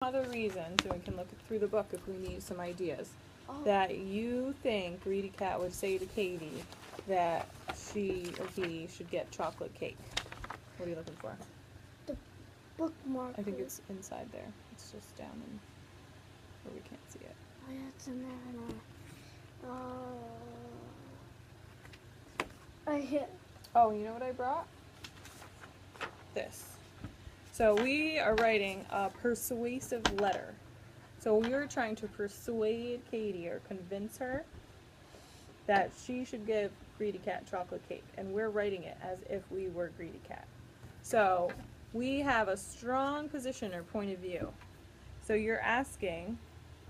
other reasons, and we can look through the book if we need some ideas, Oh. that you think Greedy Cat would say to Katie that she or he should get chocolate cake. What are you looking for? The bookmark. I think it's inside there. It's just down in where we can't see it. Oh, yeah, it's in there. I hit. Oh, you know what I brought? This. So we are writing a persuasive letter. So we were trying to persuade Katie or convince her that she should give Greedy Cat chocolate cake. And we're writing it as if we were Greedy Cat. So we have a strong position or point of view. So you're asking,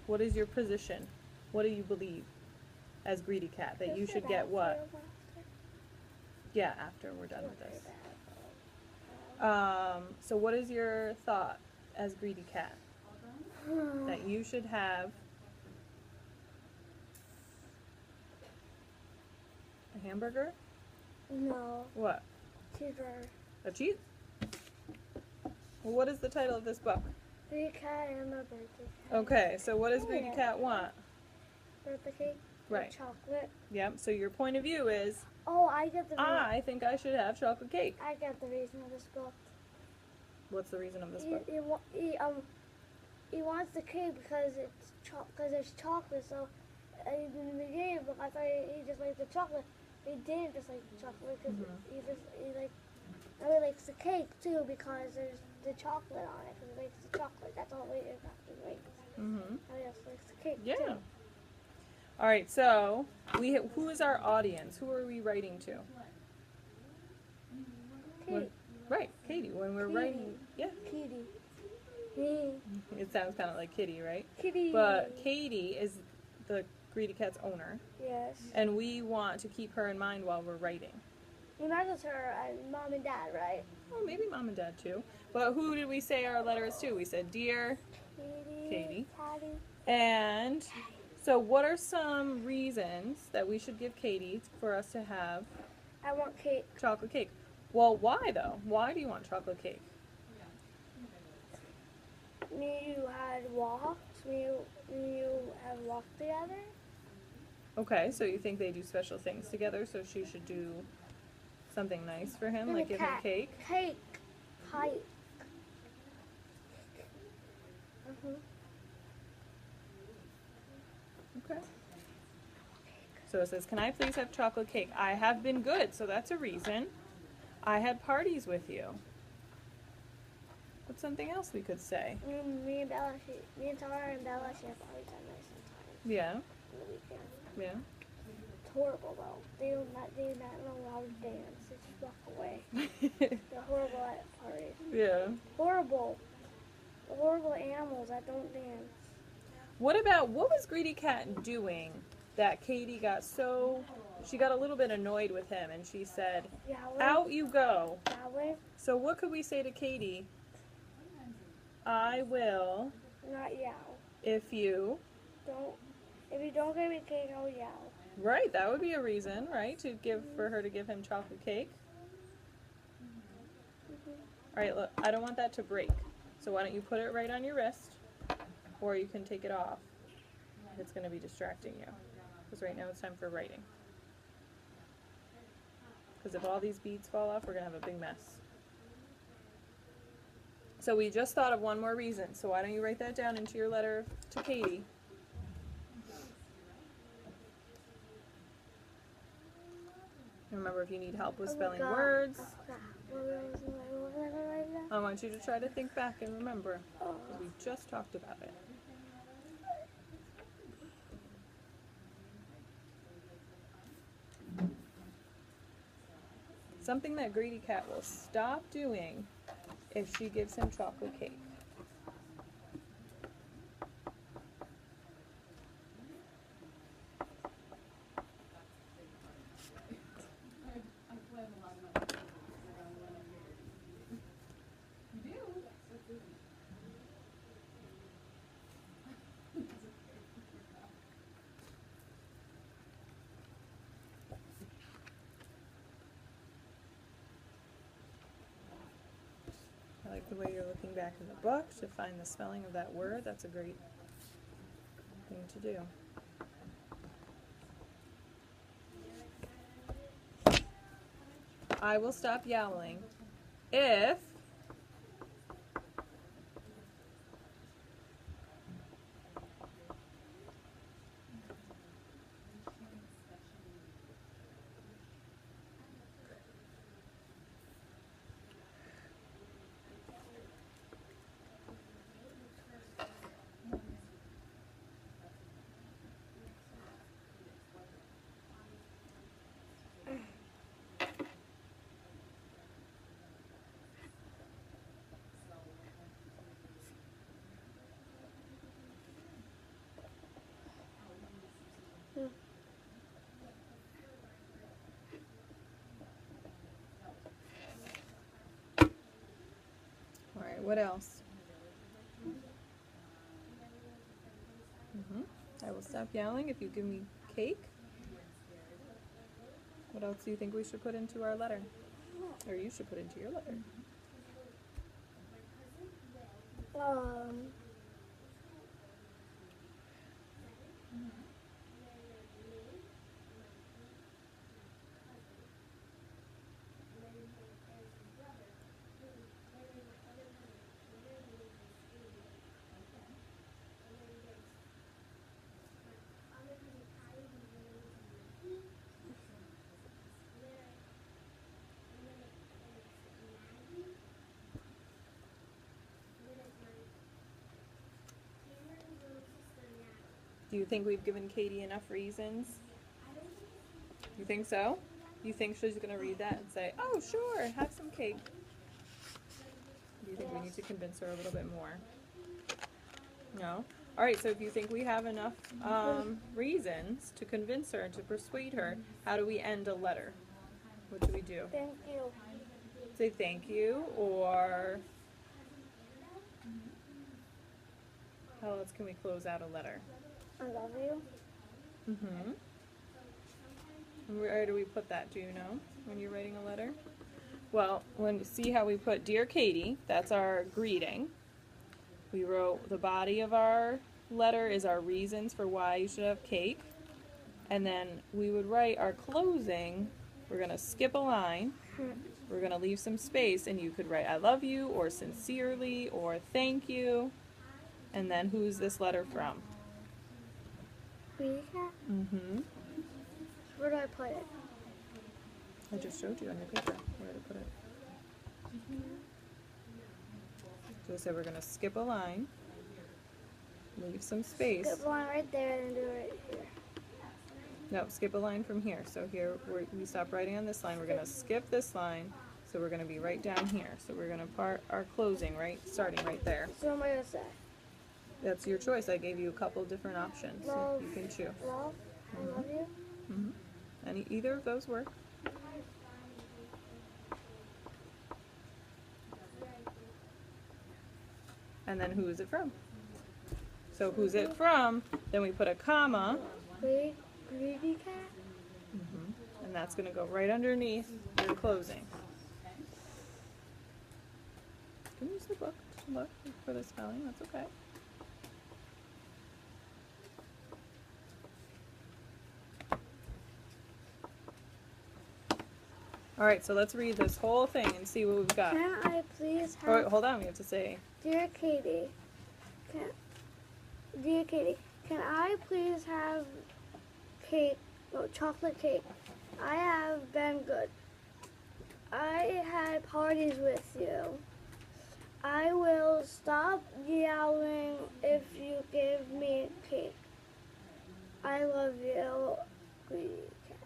what is your position? What do you believe as Greedy Cat? That you should get what? Yeah, after we're done with this. So what is your thought as Greedy Cat? That you should have a hamburger? No. What? Cheeseburger. A cheese? Well, what is the title of this book? Greedy Cat and a birthday cake. Okay, so what does Greedy Cat want? Birthday cake. Right. Chocolate. Yep, so your point of view is, Oh, I get the. I think I should have chocolate cake. I get the reason of this book. What's the reason of this book? He wants the cake because there's chocolate. So in the beginning of the book, I thought he just liked the chocolate. He didn't just like the chocolate because he likes the cake too because there's the chocolate on it. Because he likes the chocolate. That's all he likes. Mm-hmm. He just likes the cake Yeah. too. All right, so who is our audience? Who are we writing to? Katie. Right, Katie. When we're writing, yeah. Katie. It sounds kind of like Kitty, right? Kitty. But Katie is the Greedy Cat's owner, Yes. and we want to keep her in mind while we're writing. And not just her and mom and dad, right? Well, maybe mom and dad too. But who did we say our letter is to? We said, Dear Katie. Patty. And so what are some reasons that we should give Katie for us to have I want cake. chocolate cake? Well, why though? Why do you want chocolate cake? Me and you had walks. Me and you have walked together. Okay, so you think they do special things together, so she should do something nice for him, like give him cake? Cake. Kite. Okay. So it says, can I please have chocolate cake? I have been good, so that's a reason. I had parties with you. What's something else we could say? Me and Tara and Bella share parties at night sometimes. Yeah, On the weekend. yeah. It's horrible though. They do not know how to dance. They just walk away. They're horrible at parties. Yeah. Horrible. They're horrible animals that don't dance. What was Greedy Cat doing that Katie got she got a little bit annoyed with him and she said, Yowling. out you go. Yowling. So what could we say to Katie? I will, Not yowl. if you don't give me cake, I'll yowl. right, that would be a reason, right, for her to give him chocolate cake. All right, look, I don't want that to break. So why don't you put it right on your wrist, or you can take it off. It's going to be distracting you, because right now it's time for writing. Because if all these beads fall off, we're going to have a big mess. So we just thought of one more reason, so why don't you write that down into your letter to Katie. Remember, if you need help with spelling words, I want you to try to think back and remember, because we just talked about it. Something that Greedy Cat will stop doing if she gives him chocolate cake. the way you're looking back in the book to find the spelling of that word. That's a great thing to do. I will stop yowling if all right, what else? I will stop yowling if you give me cake. What else do you think we should put into our letter? Or you should put into your letter? Do you think we've given Katie enough reasons? You think so? You think she's going to read that and say, oh, sure, have some cake? Do you think we need to convince her a little bit more? No? All right, so if you think we have enough reasons to convince her and to persuade her, how do we end a letter? What do we do? Thank you. Say thank you, or how else can we close out a letter? I love you. Mm-hmm. Where do we put that? Do you know when you're writing a letter? Well, when you see how we put Dear Katie, that's our greeting. We wrote the body of our letter is our reasons for why you should have cake. And then we would write our closing. We're going to skip a line. We're going to leave some space, and you could write I love you, or sincerely, or thank you. And then who's this letter from? Greedy cat? Mm-hmm. Where do I put it? I just showed you on your paper where to put it. So I said we're going to skip a line, leave some space. Skip one right there and do it right here. No, skip a line from here. So here we stop writing on this line. We're going to skip this line. So we're going to be right down here. So we're going to part our closing starting right there. So what am I going to say? That's your choice. I gave you a couple different options. Love, So you can choose. Love, I love you. Mm-hmm. Either of those work. And then who is it from? So who's it from? Then we put a comma. Greedy cat? And that's going to go right underneath your closing. You can use the book to look for the spelling. That's okay. All right, so let's read this whole thing and see what we've got. Can I please have... Oh, wait, hold on, we have to say... Dear Katie, Dear Katie, can I please have cake, chocolate cake? I have been good. I had parties with you. I will stop yelling if you give me cake. I love you, Greedy Cat.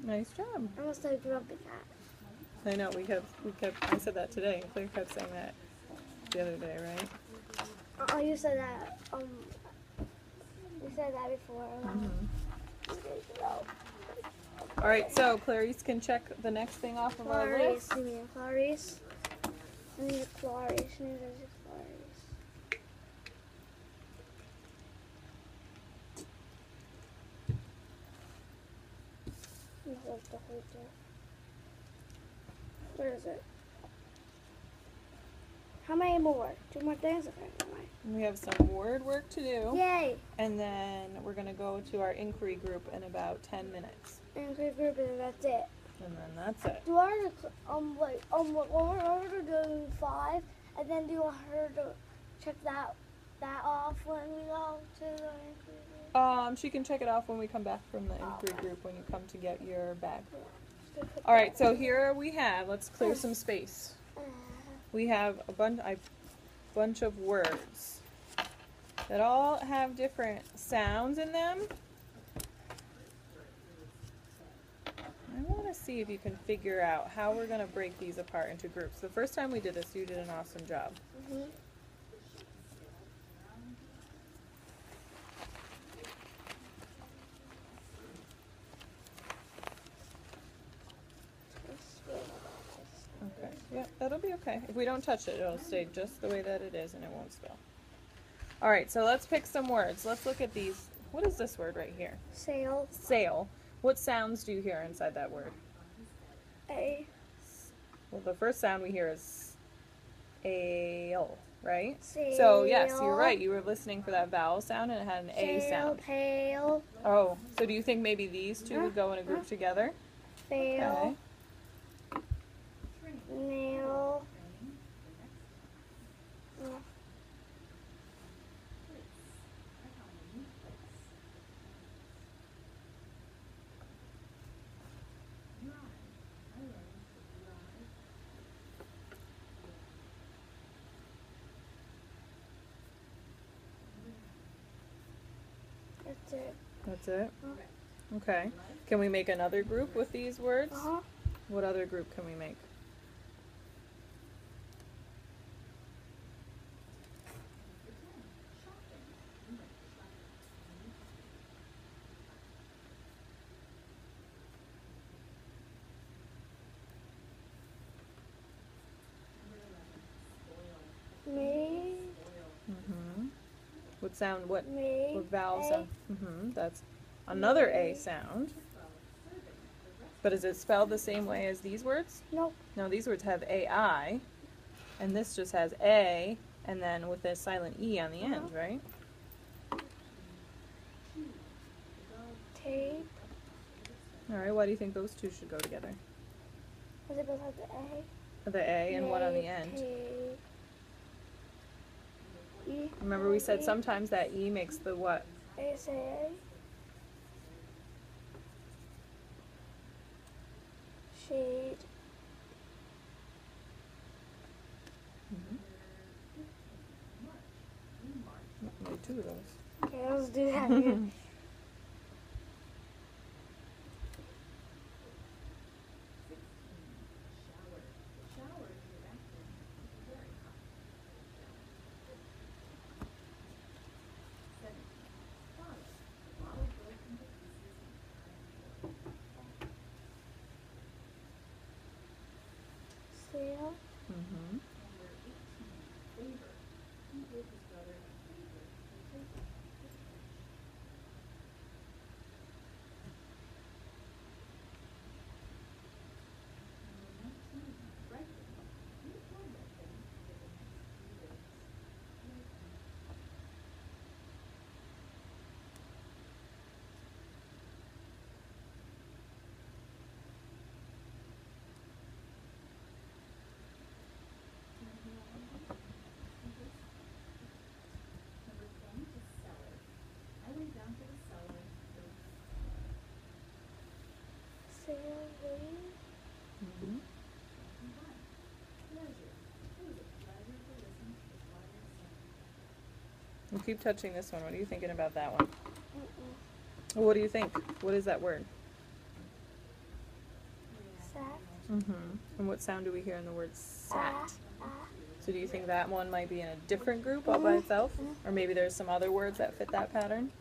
Nice job. I almost said Grumpy Cat. I know, I said that today. Claire kept saying that the other day, right? Oh, you said that, you said that before. All right, so Clarice can check the next thing off of our Clarice, list. you mean Clarice? I need a Clarice. I need a Clarice. Hold the holder. Where is it? How many more? 2 more things? Okay, never mind. We have some word work to do. Yay! And then we're going to go to our inquiry group in about 10 minutes. And quick group, and that's it. And then that's it. Do you want her to, want her to do 5, and then do you want her to check that off when we go to the inquiry group? She can check it off when we come back from the inquiry group when you come to get your bag. Just put All right, that- so here we have, let's clear some space. We have a bunch of words that all have different sounds in them. I want to see if you can figure out how we're going to break these apart into groups. The first time we did this, you did an awesome job. Mhm. Okay, yeah, that'll be okay. If we don't touch it, it'll stay just the way that it is and it won't spill. All right, so let's pick some words. Let's look at these. What is this word right here? Sail. Sail. What sounds do you hear inside that word? A. Well, the first sound we hear is ale, right? Sail. So, yes, you're right. You were listening for that vowel sound and it had an A Sail, sound. pail, Oh, so do you think maybe these two would go in a group together? fail, Okay. nail. That's it. That's it? Okay. Can we make another group with these words? Uh-huh. What other group can we make? Me. Mm-hmm. What sound, what Me. vowel A. sound? Mm-hmm. That's another A sound. But is it spelled the same way as these words? Nope. No, these words have AI, and this just has A, and then with a silent E on the end, right? Tape. All right, why do you think those two should go together? Does it both have the A? The A and what on the Tape, end? tape. E. Remember we said E. sometimes that E makes the what? A. Shade. Only two of those. Okay, let's do that again. Sail. Mm-hmm. Sailing. Mm-hmm. We'll keep touching this one. What are you thinking about that one? Well, what do you think? What is that word? Sat. Mm-hmm. And what sound do we hear in the word sat? Ah. So do you think that one might be in a different group all by itself? Or maybe there's some other words that fit that pattern?